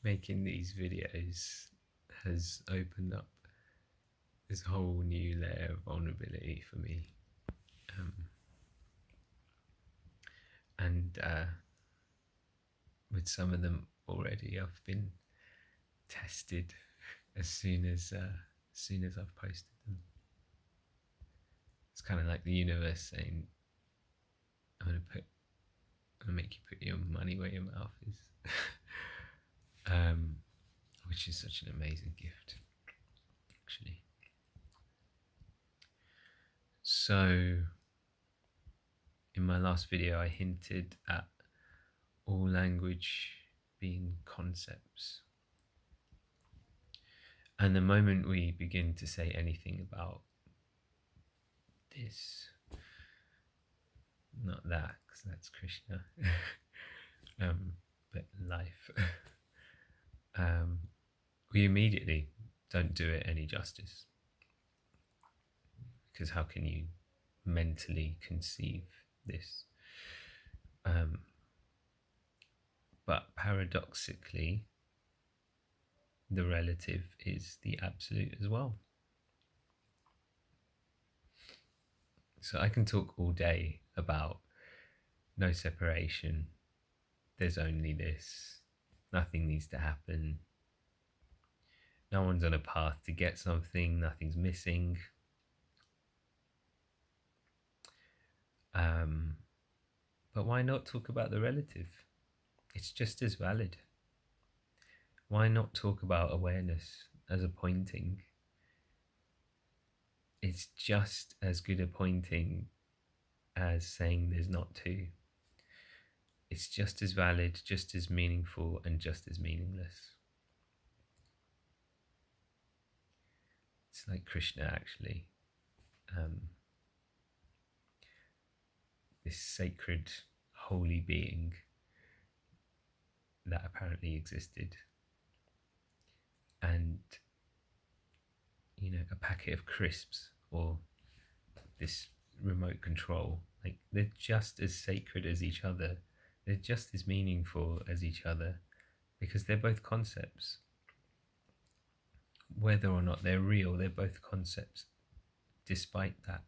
making these videos has opened up this whole new layer of vulnerability for me. And with some of them already, I've been tested as soon as I've posted them. It's kind of like the universe saying, I'm gonna make you put your money where your mouth is. Which is such an amazing gift, actually. So in my last video I hinted at all language being concepts, and the moment we begin to say anything about this, not that, because that's Krishna, but life, we immediately don't do it any justice. Because how can you mentally conceive this? But paradoxically, the relative is the absolute as well. So I can talk all day about no separation, there's only this, nothing needs to happen, no one's on a path to get something, nothing's missing. But why not talk about the relative? It's just as valid. Why not talk about awareness as a pointing? It's just as good a pointing as saying there's not two. It's just as valid, just as meaningful, and just as meaningless. It's like Krishna, actually. This sacred, holy being that apparently existed. And, a packet of crisps or this remote control, like, they're just as sacred as each other. They're just as meaningful as each other because they're both concepts. Whether or not they're real, they're both concepts. Despite that,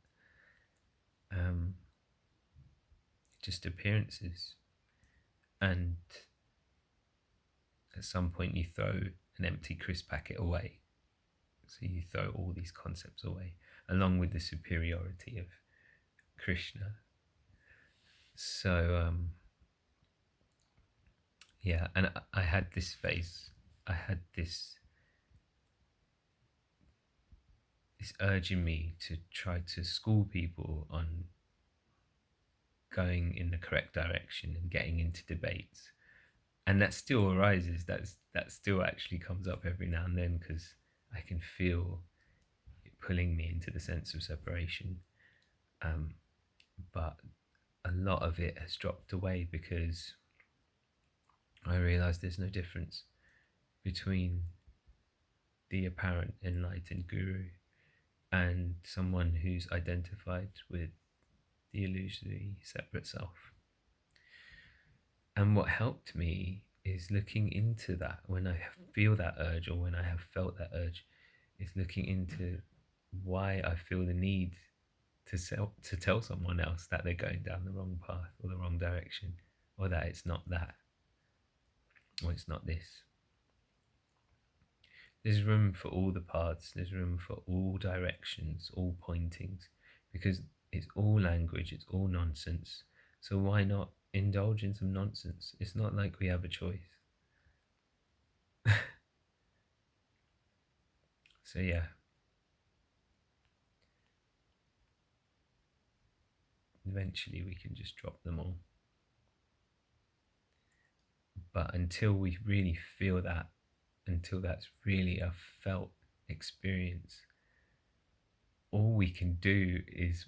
just appearances. And at some point you throw an empty crisp packet away. So you throw all these concepts away, along with the superiority of Krishna. So, yeah, and I had this phase. I had this urge in me to try to school people on going in the correct direction and getting into debates. And that still arises. That still actually comes up every now and then because I can feel it pulling me into the sense of separation. But a lot of it has dropped away because I realize there's no difference between the apparent enlightened guru and someone who's identified with the illusory separate self. And what helped me is looking into that when I feel that urge, or when I have felt that urge, is looking into why I feel the need to tell someone else that they're going down the wrong path or the wrong direction, or that it's not that, or it's not this. There's room for all the paths, there's room for all directions, all pointings, because it's all language, it's all nonsense. So why not indulge in some nonsense? It's not like we have a choice. So yeah. Eventually we can just drop them all. But until we really feel that, until that's really a felt experience, all we can do is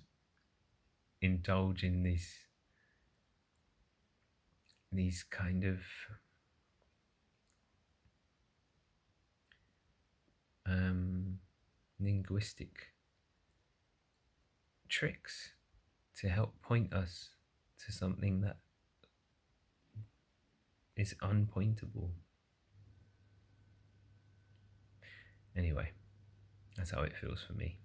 indulge in these kind of linguistic tricks to help point us to something that is unpointable. Anyway, that's how it feels for me.